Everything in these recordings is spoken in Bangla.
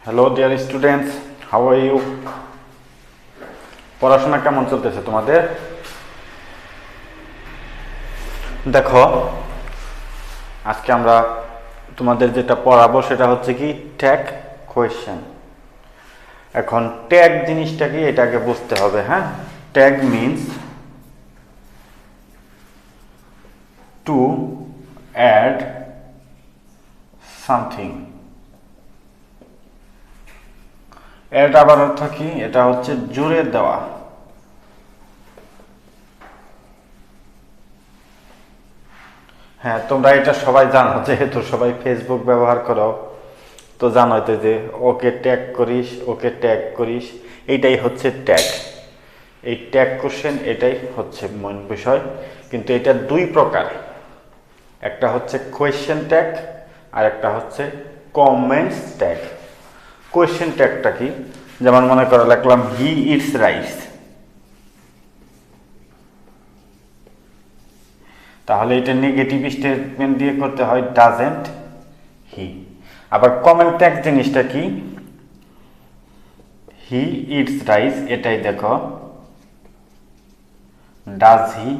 Hello dear students, how are you? পড়াশোনা কেমন চলতেছে তোমাদের? দেখো, আজকে আমরা তোমাদের যেটা পড়াবো সেটা হচ্ছে কি ট্যাগ কোয়েশ্চেন। এখন ট্যাগ জিনিসটা কি এটাকে বুঝতে হবে। হ্যাঁ, tag means to add something. এর আবার অর্থ কি? এটা হচ্ছে জুড়ে দেওয়া। হ্যাঁ, তোমরা এটা সবাই জানো, যেহেতু সবাই ফেসবুক ব্যবহার করো, তো জানোই তো যে ওকে ট্যাগ করিস, ওকে ট্যাগ করিস, এইটাই হচ্ছে ট্যাগ। এই ট্যাগ কোশ্চেন এটাই হচ্ছে মূল বিষয়। কিন্তু এটা দুই প্রকার, একটা হচ্ছে কোয়েশ্চেন ট্যাগ আর একটা হচ্ছে কমেন্টস ট্যাগ। কোয়েশ্চেন ট্যাগটা কি? যেমন মনে করো লিখলাম হি ইটস রাইস, তাহলে এটা নেগেটিভ স্টেটমেন্ট দিয়ে করতে হয় ডাজেন্ট হি। আবার কমেন্ট ট্যাগ জিনিসটা কি? হি ইটস রাইস, এটাই দেখো ডাজ হি,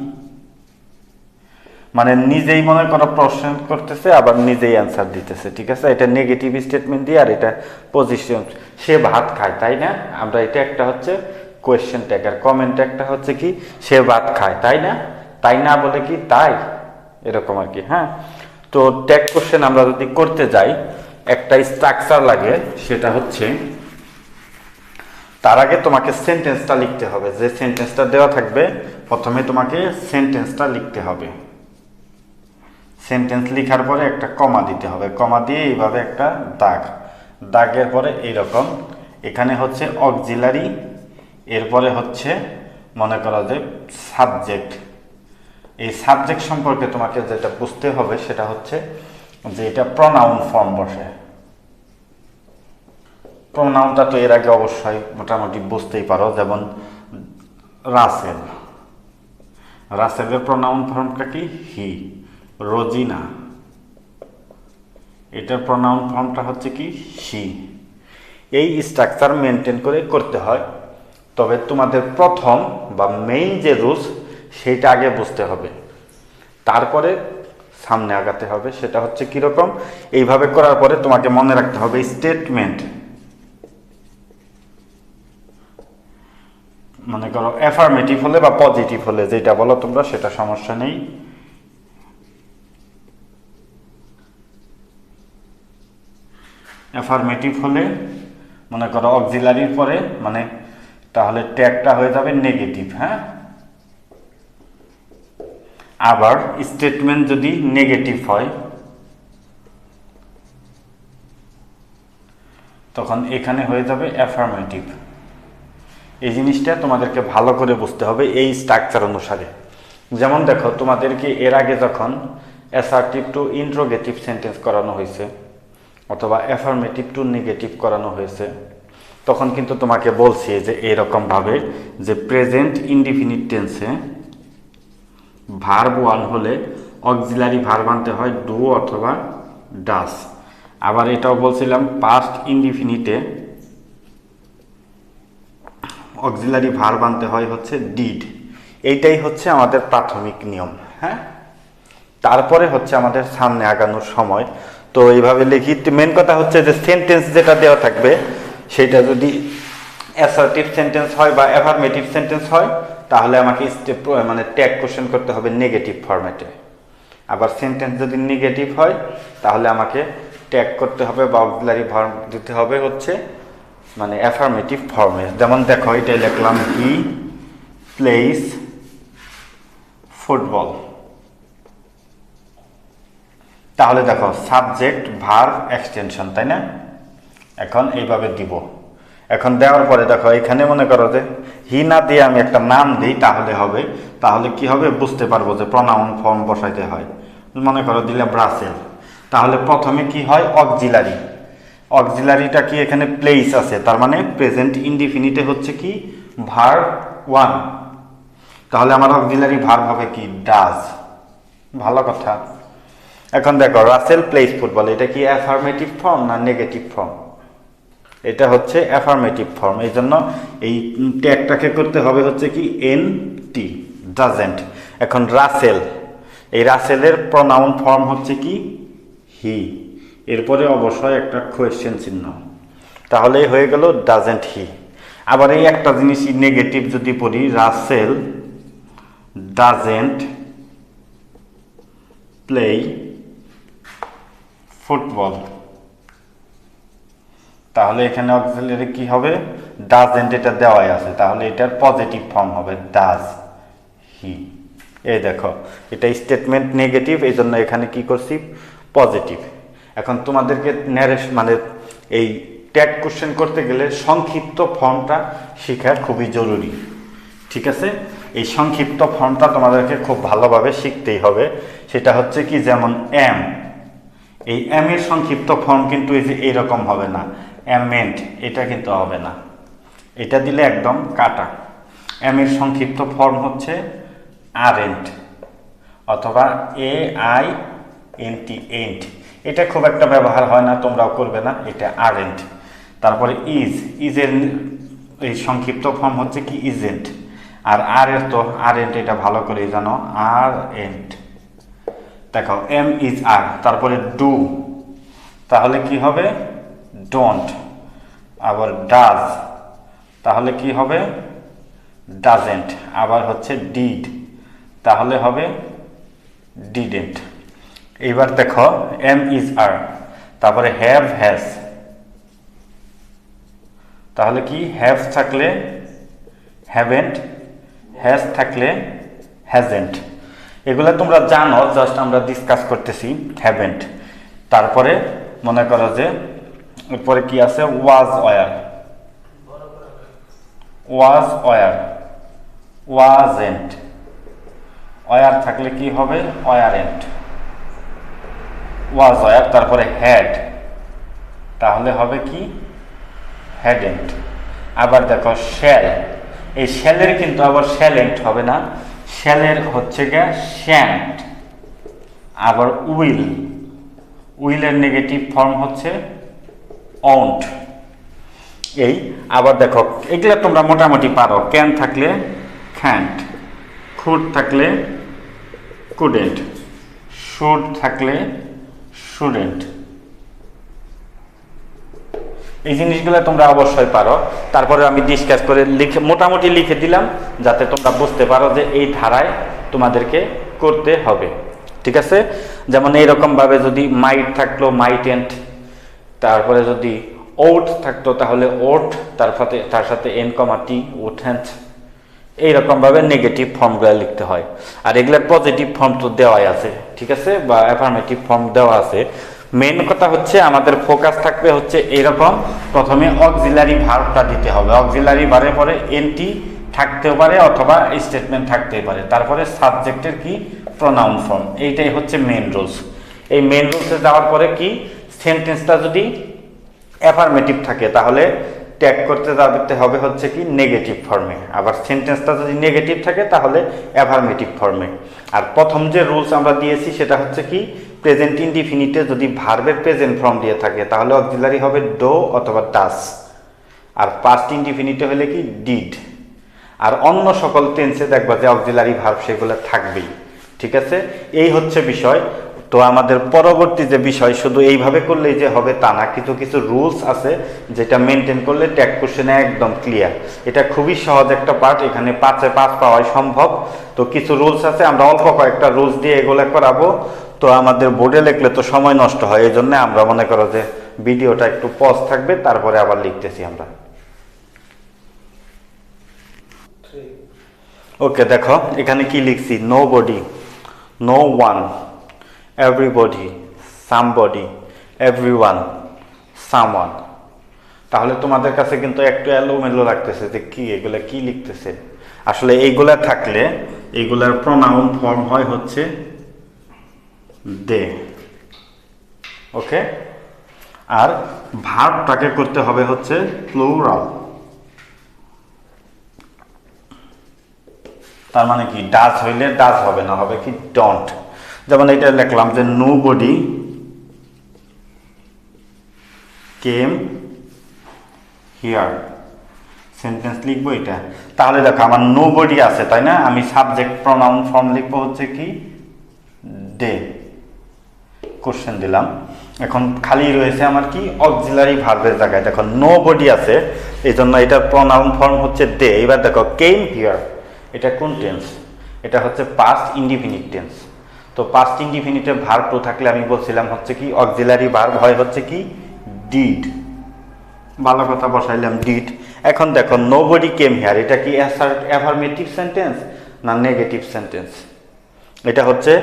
মানে নিজেই মনে করো প্রশ্ন করতেছে আবার নিজেই অ্যান্সার দিতেছে। ঠিক আছে, এটা নেগেটিভ স্টেটমেন্ট দিয়ে, আর এটা পজিশন, সে ভাত খায়, তাই না? আমরা এটা একটা হচ্ছে কোয়েশ্চেন ট্যাগ, আর কমেন্ট ট্যাগটা হচ্ছে কি সে ভাত খায়, তাই না? তাই না বলে কি তাই, এরকম আর কি। হ্যাঁ, তো ট্যাগ কোশ্চেন আমরা যদি করতে যাই, একটা স্ট্রাকচার লাগে, সেটা হচ্ছে তার আগে তোমাকে সেন্টেন্সটা লিখতে হবে। যে সেন্টেন্সটা দেওয়া থাকবে, প্রথমে তোমাকে সেন্টেন্সটা লিখতে হবে। সেন্টেন্স লিখার পরে একটা কমা দিতে হবে, কমা দিয়ে এইভাবে একটা দাগ, দাগের পরে এইরকম, এখানে হচ্ছে অক্সিলারি, এরপরে হচ্ছে মনে করো যে সাবজেক্ট। এই সাবজেক্ট সম্পর্কে তোমাকে যেটা বুঝতে হবে সেটা হচ্ছে যে এটা প্রনাউন ফর্ম বসে। প্রনাউনটা তো এর আগে অবশ্যই মোটামুটি বুঝতেই পারো, যেমন রাসেল, রাসেলের প্রনাউন ফর্মটা কি? হি। রোজিনা, এটার প্রনাউন ফর্মটা হচ্ছে কি? শি। এই স্ট্রাকচার মেনটেন করে করতে হয়। তবে তোমাদের প্রথম বা মেইন যে রুলস সেটা আগে বুঝতে হবে, তারপরে সামনে আগাতে হবে। সেটা হচ্ছে কীরকম? এইভাবে করার পরে তোমাকে মনে রাখতে হবে স্টেটমেন্ট, মনে করো অ্যাফার্মেটিভ হলে বা পজিটিভ হলে যেটা বলো তোমরা, সেটা সমস্যা নেই। অ্যাফার্মেটিভ হলে মনে করো অক্সিলারির পরে, মানে তাহলে ট্যাগটা হয়ে যাবে নেগেটিভ। হ্যাঁ, আবার স্টেটমেন্ট যদি নেগেটিভ হয়, তখন এখানে হয়ে যাবে অ্যাফার্মেটিভ। এই জিনিসটা তোমাদেরকে ভালো করে বুঝতে হবে এই স্ট্রাকচার অনুসারে। যেমন দেখো, তোমাদেরকে এর আগে যখন অ্যাসার্টিভ টু ইন্ট্রোগেটিভ সেন্টেন্স করানো হয়েছে অথবা অ্যাফার্মেটিভ টু নেগেটিভ করানো হয়েছে, তখন কিন্তু তোমাকে বলছি যে এরকমভাবে যে প্রেজেন্ট ইনডিফিনিট টেন্সে ভার্ব ওয়ান হলে অক্সিলারি ভার্ব আনতে হয় ডু অথবা ডাস। আবার এটাও বলছিলাম পাস্ট ইনডিফিনিটে অক্সিলারি ভার্ব আনতে হয় হচ্ছে ডিড। এইটাই হচ্ছে আমাদের প্রাথমিক নিয়ম। হ্যাঁ, তারপরে হচ্ছে আমাদের সামনে আগানোর সময়। তো এইভাবে লিখি। মেন কথা হচ্ছে যে সেন্টেন্স যেটা দেওয়া থাকবে সেটা যদি অ্যাসার্টিভ সেন্টেন্স হয় বা অ্যাফার্মেটিভ সেন্টেন্স হয়, তাহলে আমাকে মানে ট্যাগ কোশ্চেন করতে হবে নেগেটিভ ফরম্যাটে। আবার সেন্টেন্স যদি নেগেটিভ হয়, তাহলে আমাকে ট্যাগ করতে হবে বা অক্সিলারি ভার্ব দিতে হবে হচ্ছে মানে অ্যাফার্মেটিভ ফর্মে। যেমন দেখো, এটাই লিখলাম হি প্লেইস ফুটবল। তাহলে দেখো সাবজেক্ট ভার্ব এক্সটেনশন, তাই না? এখন এইভাবে দিব। এখন দেওয়ার পরে দেখো এখানে মনে করো যে হি না দিয়ে আমি একটা নাম দিই, তাহলে হবে, তাহলে কি হবে বুঝতে পারবো যে প্রনাউন ফর্ম বসাইতে হয়। মনে করো দিলাম রাসেল, তাহলে প্রথমে কি হয়? অক্সিলারি। অক্সিলারিটা কি? এখানে প্লেস আছে, তার মানে প্রেজেন্ট ইনডিফিনিটে হচ্ছে কি ভার্ব ওয়ান, তাহলে আমার অক্সিলারি ভার্ব হবে কি ডাজ। ভালো কথা। এখন দেখো রাসেল প্লেস ফুটবল, এটা কি অ্যাফার্মেটিভ ফর্ম না নেগেটিভ ফর্ম? এটা হচ্ছে অ্যাফার্মেটিভ ফর্ম। এই জন্য এই ট্যাগটাকে করতে হবে হচ্ছে কি এন টি, ডাজেন্ট। এখন রাসেল, এই রাসেলের প্রনাউন ফর্ম হচ্ছে কি হি, এরপরে অবশ্যই একটা কোয়েশ্চেন চিহ্ন, তাহলেই হয়ে গেল ডাজেন্ট হি। আবার এই একটা জিনিসই নেগেটিভ যদি পড়ি, রাসেল ডাজেন্ট প্লে ফুটবল, তাহলে এখানে অক্সিলারি কি হবে, ডাজেন্ট, এটা দেওয়াই আছে, তাহলে এটার পজিটিভ ফর্ম হবে ডাজ হি। এই দেখো এটা স্টেটমেন্ট নেগেটিভ, এই জন্য এখানে কি করছি পজিটিভ। এখন তোমাদেরকে মানে এই ট্যাগ কোশ্চেন করতে গেলে সংক্ষিপ্ত ফর্মটা শেখা খুবই জরুরি, ঠিক আছে? এই সংক্ষিপ্ত ফর্মটা তোমাদেরকে খুব ভালোভাবে শিখতেই হবে। সেটা হচ্ছে কি, যেমন এম, এই এম এর সংক্ষিপ্ত ফর্ম কিন্তু এই যে এইরকম হবে না, অ্যামেন্ট, এটা কিন্তু হবে না, এটা দিলে একদম কাটা। এম এর সংক্ষিপ্ত ফর্ম হচ্ছে আরেন্ট অথবা A I N T, ant. এটা খুব একটা ব্যবহার হয় না, তোমরাও করবে না, এটা আরেন্ট। তারপরে ইজ, ইজের এই সংক্ষিপ্ত ফর্ম হচ্ছে কি ইজেন্ট। আর আর এর তো আরেন্ট, এটা ভালো করে জানো, আর এন্ট। দেখো এম ইজ আর, তারপরে ডু, তাহলে কি হবে ডোন্ট। আবার ডাজ, তাহলে কি হবে ডাজেন্ট। আবার হচ্ছে ডিড, তাহলে হবে ডিডেন্ট। এইবার দেখো এম ইজ আর, তারপরে হ্যাভ হ্যাজ, তাহলে কি হ্যাভ থাকলে হ্যাভেন্ট, হ্যাজ থাকলে হ্যাজেন্ট। এগুলো তোমরা জানো, জাস্ট আমরা ডিসকাস করতেছি হ্যাভেন্ট। তারপরে মনে করো যে এরপরে কি আছে, was were, was were, wasn't, were থাকলে কি হবে ওয়ারেন্ট, ওয়াজ ওয়ার। তারপরে হ্যাড, তাহলে হবে কি হ্যাডেন্ট। আবার দেখো শ্যাল, এই শ্যালের কিন্তু আবার শ্যালেন্ট হবে না, শ্যালের হচ্ছে গিয়ে শ্যান্ট। আবার উইল, উইলের নেগেটিভ ফর্ম হচ্ছে অন্ট। এই আবার দেখো এগুলা তোমরা মোটামুটি পারো, ক্যান থাকলে ক্যান্ট, খুড থাকলে কুডেন্ট, শুড থাকলে শুডেন্ট। এই জিনিসগুলো তোমরা অবশ্যই পারো। তারপরে আমি ডিসকাস করে লিখে মোটামুটি লিখে দিলাম, যাতে তোমরা বুঝতে পারো যে এই ধারায় তোমাদেরকে করতে হবে, ঠিক আছে? যেমন এইরকম ভাবে যদি মাইট থাকলো মাইটেন্ট, তারপরে যদি ওট থাকতো তাহলে ওট, তার সাথে এন কমা টি, ওঠেন্ট। এইরকম ভাবে নেগেটিভ ফর্মগুলো লিখতে হয়। আর এগুলোর পজিটিভ ফর্ম তো দেওয়াই আছে, ঠিক আছে, বা অ্যাফার্মেটিভ ফর্ম দেওয়া আছে। মেন কথা হচ্ছে আমাদের ফোকাস থাকবে হচ্ছে এরকম, প্রথমে অক্সিলারি ভার্বটা দিতে হবে, অক্সিলারি ভার্বের পরে এনটি থাকতেও পারে অথবা স্টেটমেন্ট থাকতেই পারে, তারপরে সাবজেক্টের কি প্রনাউন ফর্ম। এইটাই হচ্ছে মেন রুলস। এই মেন রুলসে যাওয়ার পরে কি, সেন্টেন্সটা যদি অ্যাফার্মেটিভ থাকে তাহলে ট্যাগ করতে যাতে হবে হচ্ছে কি নেগেটিভ ফর্মে, আবার সেন্টেন্সটা যদি নেগেটিভ থাকে তাহলে অ্যাফার্মেটিভ ফর্মে। আর প্রথম যে রুলস আমরা দিয়েছি সেটা হচ্ছে কি, প্রেজেন্ট ইনডিফিনিটে যদি ভার্বের প্রেজেন্ট ফর্ম দিয়ে থাকে তাহলে অক্সিলারি হবে ডো অথবা ডাস, আর পাস্ট ইনডিফিনিটে হলে কি ডিড। আর অন্য সকল টেন্সে দেখবা যে অক্সিলারি ভার্ব সেগুলো থাকবেই, ঠিক আছে? এই হচ্ছে বিষয়। তো আমাদের পরবর্তী যে বিষয়, শুধু এইভাবে করলেই যে হবে তা না, কিছু কিছু রুলস আছে যেটা মেনটেন করলে ট্যাগ কোশ্চেনে একদম ক্লিয়ার। এটা খুবই সহজ একটা পার্ট, এখানে 5-এ 5 পাওয়াই সম্ভব। তো কিছু রুলস আছে, আমরা অল্প কয়েকটা রুলস দিয়ে এগুলো করাবো। তো আমাদের বোর্ডে লিখলে তো সময় নষ্ট হয়, এই জন্য আমরা মনে করো যে ভিডিওটা একটু পজ থাকবে, তারপরে আবার লিখতেছি আমরা। ওকে, দেখো এখানে কি লিখছি, nobody, no one, everybody, somebody, everyone, someone. তাহলে তোমাদের কাছে কিন্তু একটু এলোমেলো লাগতেছে যে কি এগুলা কি লিখতেছে। আসলে এইগুলা থাকলে এইগুলার প্রনাউন ফর্ম হয় হচ্ছে দে, ওকে? আর ভার্বটাকে করতে হবে হচ্ছে প্লুরাল। তার মানে কি, ডাজ হইলে ডাজ হবে না, হবে কি ডন্ট। যেমন এটা লিখলাম যে নোবডি কেম হিয়ার সেন্টেন্স লিখবো এটা। তাহলে দেখো আমার নোবডি আছে তাই না, আমি সাবজেক্ট প্রোনাউন ফর্ম লিখবো হচ্ছে কি দে, কোশ্চেন দিলাম। এখন খালি রয়েছে আমার কি অক্সিলারি ভার্বের জায়গায়, দেখো নোবডি আছে এই জন্য এটার প্রোনাউন ফর্ম হচ্ছে দে। এবার দেখো কেম হিয়ার, এটা কোন টেন্স, এটা হচ্ছে পাস্ট ইনডিফিনিট টেন্স। তো পাস্ট ইনডিফিনিটে ভার্ব টু থাকলে আমি বলছিলাম হচ্ছে কি অক্সিলারি ভার্ব হয় হচ্ছে কি ডিড, ভালো কথা বসাইলাম ডিড। এখন দেখো নোবডি কেম হিয়ার, এটা কি অ্যাফার্মেটিভ সেন্টেন্স না নেগেটিভ সেন্টেন্স, এটা হচ্ছে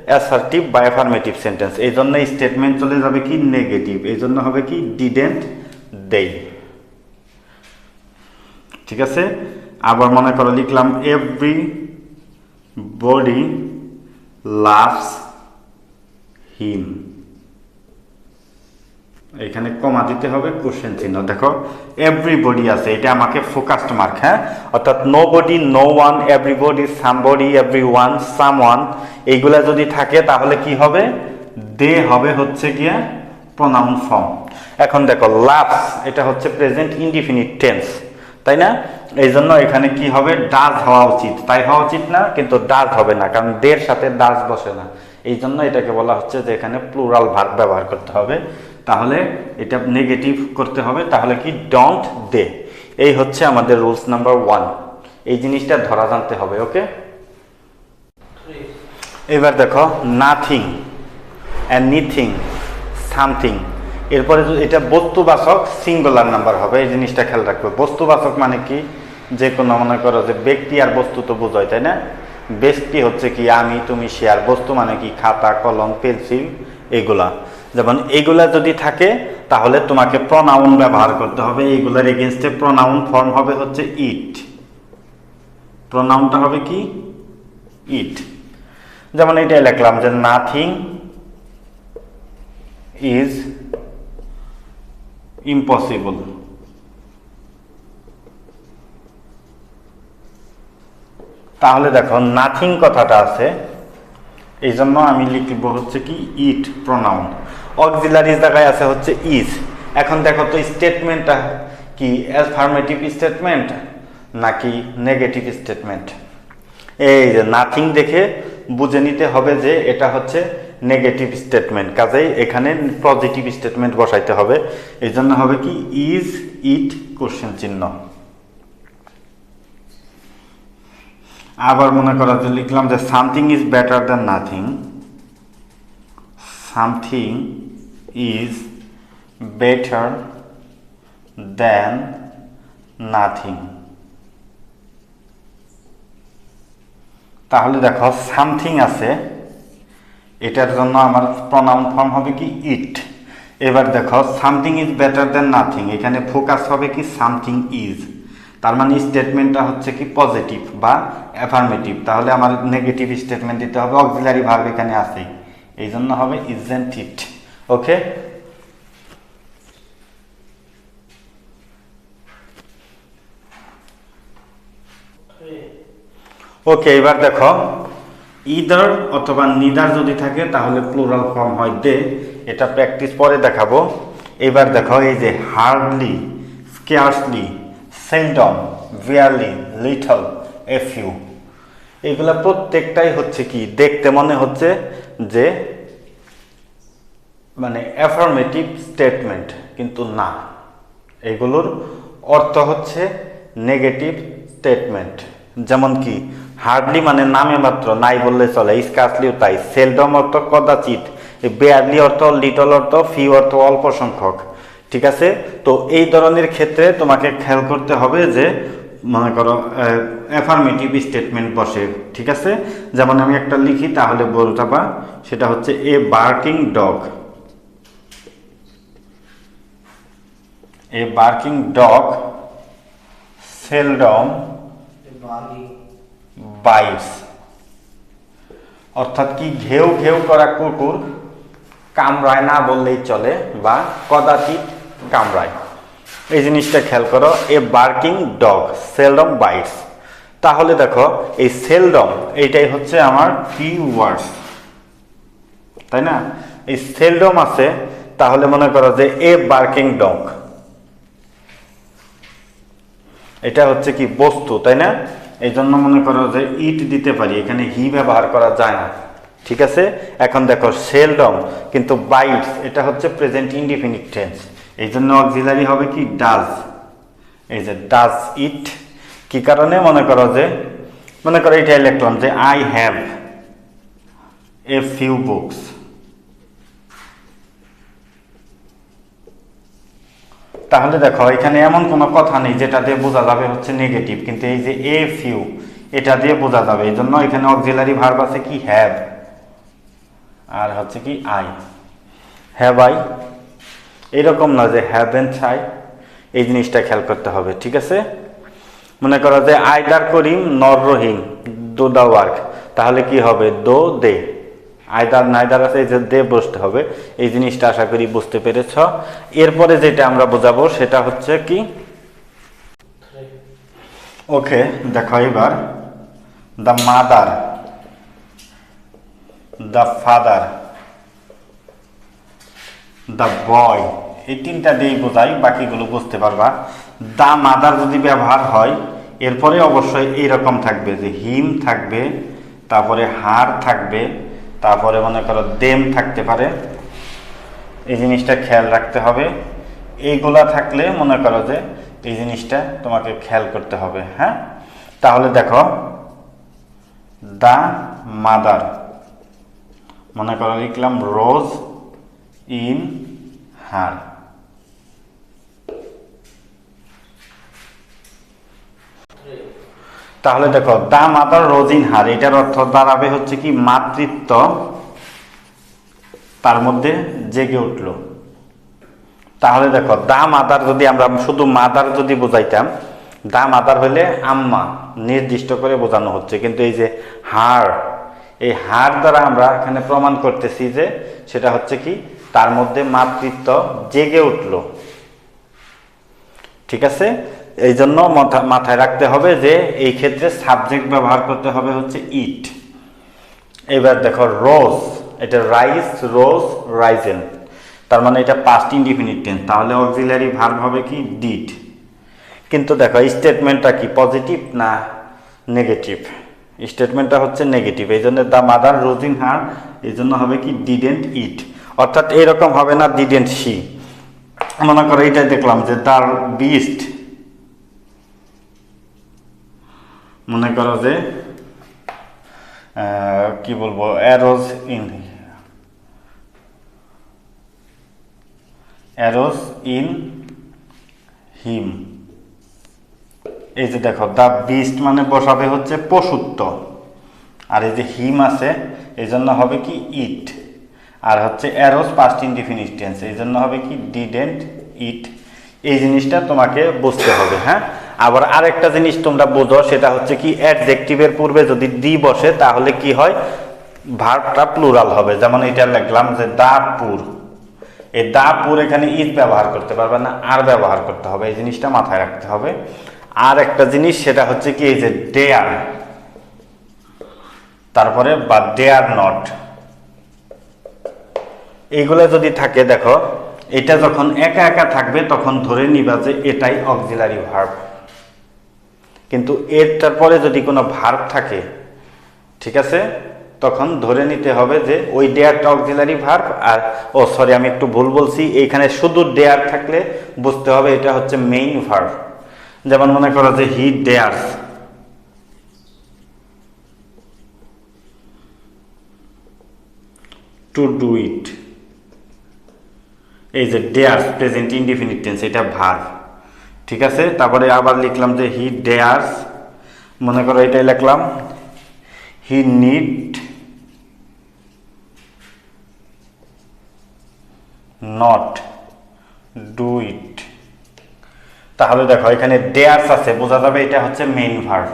অ্যাসার্টিভ বা অ্যাফার্মেটিভ সেন্টেন্স, এই জন্য স্টেটমেন্ট চলে যাবে কি নেগেটিভ, এই জন্য হবে কি ডিডেন্ট দেই। ঠিক আছে, আবার মনে করো লিখলাম এভরি বডি লাভস হিম, এখানে কমা দিতে হবে কোশ্চেন চিহ্ন। দেখো এভরিবডি আছে, এটা আমাকে ফোকাসড মার্ক, হ্যাঁ, অর্থাৎ nobody, no one, everybody, somebody, everyone, someone, এইগুলা যদি থাকে তাহলে কি হবে দে হবে হচ্ছে গিয়া প্রোনাউন ফর্ম। এখন দেখো লাভস, এটা হচ্ছে প্রেজেন্ট ইনডিফিনিট টেন্স তাই না, এই জন্য এখানে কি হবে ডাজ হওয়া উচিত, তাই হওয়া উচিত না, কিন্তু ডাজ হবে না কারণ দের সাথে ডাজ বসে না, এই জন্য এটাকে বলা হচ্ছে যে এখানে প্লুরাল ভার্ব ব্যবহার করতে হবে, তাহলে এটা নেগেটিভ করতে হবে, তাহলে কি ডোন্ট দে। এই হচ্ছে আমাদের রুলস নাম্বার 1, এই জিনিসটা ধরা জানতে হবে। ওকে, এবার দেখো নাথিং, এনিথিং, সামথিং, এরপরে এটা বস্তুবাচক সিঙ্গুলার নাম্বার হবে, এই জিনিসটা খেয়াল রাখবে। বস্তুবাচক মানে কি, যে কোনো মনে করো যে ব্যক্তি আর বস্তু তো বোঝায় তাই না, ব্যক্তি হচ্ছে কি আমি তুমি সে, আর বস্তু মানে কি খাতা কলম পেন্সিল এগুলা, যেমন এইগুলা যদি থাকে তাহলে তোমাকে প্রোনাউন ব্যবহার করতে হবে, এইগুলার এগেইনস্টে প্রোনাউন ফর্ম হবে হচ্ছে ইট, প্রোনাউনটা হবে কি ইট। যেমন এটাই লিখলাম যে নাথিং ইজ ইম্পসিবল, তাহলে দেখো নাথিং কথাটা আছে এই জন্য আমি লিখব হচ্ছে কি ইট প্রোনাউন, অক্সিলারি জায়গায় আছে হচ্ছে ইজ। এখন দেখো তো স্টেটমেন্টটা কি অ্যাফার্মেটিভ স্টেটমেন্ট নাকি নেগেটিভ স্টেটমেন্ট, এই যে নাথিং দেখে বুঝে নিতে হবে যে এটা হচ্ছে নেগেটিভ স্টেটমেন্ট, কাজেই এখানে পজিটিভ স্টেটমেন্ট বসাইতে হবে, এই জন্য হবে কি ইজ ইট কোশ্চেন চিহ্ন। আবার মনে করা যে লিখলাম যে something is better than nothing, something is better than nothing, তাহলে দেখো সামথিং আছে এটার জন্য আমার প্রোনাউন ফর্ম হবে কি ইট। এবার দেখো something is better than nothing, এখানে ফোকাস হবে কি সামথিং ইজ, তার মানে স্টেটমেন্টটা হচ্ছে কি পজিটিভ বা অ্যাফার্মেটিভ, তাহলে আমার নেগেটিভ স্টেটমেন্ট দিতে হবে, অক্সিলারি ভার্ব এখানে আছে এই জন্য হবে ইজন্ট ইট। ওকে, ওকে, এবার দেখো ইদার অথবা নিদার যদি থাকে তাহলে প্লুরাল ফর্ম হয় দে, এটা প্র্যাকটিস পরে দেখাবো। এবার দেখো এই যে hardly, scarcely, seldom, barely, little, a few, এগুলা প্রত্যেকটাই হচ্ছে কি দেখতে মনে হচ্ছে যে মানে অ্যাফার্মেটিভ স্টেটমেন্ট, কিন্তু না, এগুলোর অর্থ হচ্ছে নেগেটিভ স্টেটমেন্ট। যেমন কি হার্ডলি মানে নামে মাত্র, নাই বললে চলে, স্কার্সলিও তাই, সেলডম অর্থ কদাচিৎ, বেয়ারলি অর্থ, লিটল অর্থ, ফিউ অর্থ অল্প সংখ্যক। ঠিক আছে, তো এই ধরনের ক্ষেত্রে তোমাকে খেয়াল করতে হবে যে মনে করো অ্যাফার্মেটিভ স্টেটমেন্ট বসে। ঠিক আছে, যেমন আমি একটা লিখি তাহলে বলতে পারবা, সেটা হচ্ছে a barking dog, a barking dog seldom bites, অর্থাৎ কি ঘেউ ঘেউ করা কুকুর কামড়ায় না বললেই চলে বা কদাচিৎ কামড়ায়, এই জিনিসটা খেয়াল করো। A barking dog seldom bites, তাহলে দেখো এই সেলডম এইটাই হচ্ছে আমার কি ওয়ার্ডস তাই না, এই সেলডম আছে, তাহলে মনে করো যে এ বার্কিং ডগ, এটা হচ্ছে কি বস্তু, তাই না? এই জন্য মনে করো যে ইট দিতে পারি, এখানে হি ব্যবহার করা যায় না। ঠিক আছে, এখন দেখো সেলডম কিন্তু বাইটস, এটা হচ্ছে প্রেজেন্ট ইনডিফিনিট টেন্স, এই জন্য অক্সিলারি হবে কি ডাজ। এই যে ডাজ ইট, কি কারণে? মনে করো এটাই লিখলাম যে I have a few books. তাহলে দেখো এখানে এমন কোনো কথা নেই যেটা দিয়ে বোঝা যাবে হচ্ছে নেগেটিভ, কিন্তু এই যে এ ফিউ এটা দিয়ে বোঝা যাবে, এই জন্য এখানে অক্সিলারি ভার্ব আছে কি হ্যাভ, আর হচ্ছে কি আই। হ্যাভ আই, এরকম না যে হ্যাভেন্ট আই, এই জিনিসটা খেয়াল করতে হবে। ঠিক আছে, মনে করো যে আইদার করিম নর রহিম ডু দা ওয়ার্ক, তাহলে কি হবে? দো দে। আইদার নাইদার আছে, এই যে দে বসতে হবে, এই জিনিসটা আশা করি বুঝতে পেরেছ। এরপরে যেটা আমরা বোঝাবো সেটা হচ্ছে কি, ওকে দেখো এবার the mother, the father, the boy, এই তিনটা দিয়েই বোঝাই, বাকিগুলো বুঝতে পারবা। দ্য মাদার যদি ব্যবহার হয় এরপরে অবশ্যই এইরকম থাকবে যে হিম থাকবে, তারপরে হার থাকবে, তারপরে মনে করো দেম থাকতে পারে, এই জিনিসটা খেয়াল রাখতে হবে। এইগুলা থাকলে মনে করো যে এই জিনিসটা তোমাকে খেয়াল করতে হবে। হ্যাঁ, তাহলে দেখো দ্য মাদার, মনে করো লিখলাম রোজ ইন হার। তাহলে দেখো দা মাদার রোজ ইন হার, এটার অর্থ দাঁড়াবে হচ্ছে কি মাতৃত্ব তার মধ্যে জেগে উঠলো। তাহলে দেখো দা মাদার যদি আমরা শুধু মাদার যদি বোঝাইতাম, দা মাদার হলে আম্মা নির্দিষ্ট করে বোঝানো হচ্ছে, কিন্তু এই যে হার, এই হার দ্বারা আমরা এখানে প্রমাণ করতেছি যে সেটা হচ্ছে কি তার মধ্যে মাতৃত্ব জেগে উঠলো। ঠিক আছে, এই জন্য মাথায় রাখতে হবে যে এই ক্ষেত্রে সাবজেক্ট ব্যবহার করতে হবে হচ্ছে ইট। এবার দেখো রোজ, এটা রাইস, রোজ, রাইজেন, তার মানে এটা পাস্ট ইনডিফিনিট টেন্স, তাহলে অক্সিলারি ভার্ব হবে কি ডিড। কিন্তু দেখো স্টেটমেন্টটা কি পজিটিভ না নেগেটিভ? স্টেটমেন্টটা হচ্ছে নেগেটিভ, এই জন্য the mother rose in her, এই জন্য হবে কি ডিডেন্ট ইট, অর্থাৎ এরকম হবে না ডিডেন্ট শি। মনে করো এটা দেখলাম যে দ্য বিস্ট, মনে করো যে কি বলবো অ্যারোজ ইন হিম, এই যে দেখো দ্য বিস্ট মানে বসাবে হচ্ছে পশুত্ব, আর এই যে হিম আছে এই জন্য হবে কি ইট, আর হচ্ছে অ্যারোজ পাস্ট ইনডিফিনিট টেন্স, এই জন্য হবে কি ডিডেন্ট ইট। এই জিনিসটা তোমাকে বুঝতে হবে। হ্যাঁ, আবার আরেকটা জিনিস তোমরা বোঝো, সেটা হচ্ছে কি অ্যাডজেক্টিভের পূর্বে যদি দি বসে তাহলে কি হয়, ভার্বটা প্লুরাল হবে। যেমন এটা লিখলাম যে দা পুর, এই দা পুর এখানে ইজ ব্যবহার করতে পারবে না, আর ব্যবহার করতে হবে, এই জিনিসটা মাথায় রাখতে হবে। আর একটা জিনিস সেটা হচ্ছে কি এই যে ডেয়ার, তারপরে বা ডেয়ার নট, এইগুলো যদি থাকে দেখো এটা যখন একা একা থাকবে তখন ধরে নিবা যে এটাই অক্সিলারি ভার্ব, কিন্তু এরটার পরে যদি কোনো ভার্ব থাকে, ঠিক আছে, তখন ধরে নিতে হবে যে ওই ডেয়ারটা অক্সিলারি ভার্ব। আর সরি আমি একটু ভুল বলছি, এইখানে শুধু ডেয়ার থাকলে বুঝতে হবে এটা হচ্ছে মেইন ভার্ব। যেমন মনে করো যে হি ডেয়ার্স, টু ডু ইট, এই যে ডেয়ার্স প্রেজেন্ট ইনডিফিনিট টেন্স, এটা ভার্ব। ঠিক আছে, তারপরে আবার লিখলাম যে হি ডেয়ার্স, মনে করো এটাই লিখলাম he need not do it. তাহলে দেখো এখানে ডেয়ার্স আছে, বোঝা যাবে এটা হচ্ছে মেইন ভার্ব,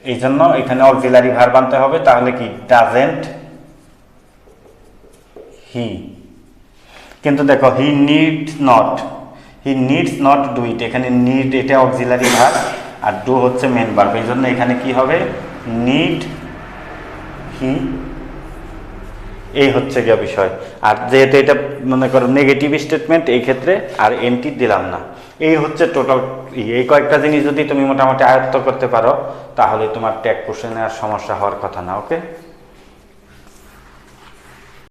এই জন্য এখানে অক্সিলারি ভার্ব আনতে হবে। তাহলে কি ডাজেন্ট হি, কিন্তু দেখো হি নিডস নট ডু ইট, এখানে নিড এটা অক্সিলারি ভার্ব আর ডু হচ্ছে মেইন ভার্ব, এই জন্য এখানে কি হবে নিড হি এই হচ্ছে গিয়া বিষয়। আর যেহেতু এটা মনে করো নেগেটিভ স্টেটমেন্ট, এই ক্ষেত্রে আর এনটি দিলাম না। এই হচ্ছে টোটাল। এই কয়েকটা জিনিস যদি তুমি মোটামুটি আয়ত্ত করতে পারো, তাহলে তোমার ট্যাগ কোশ্চেনে আর সমস্যা হওয়ার কথা না। ওকে।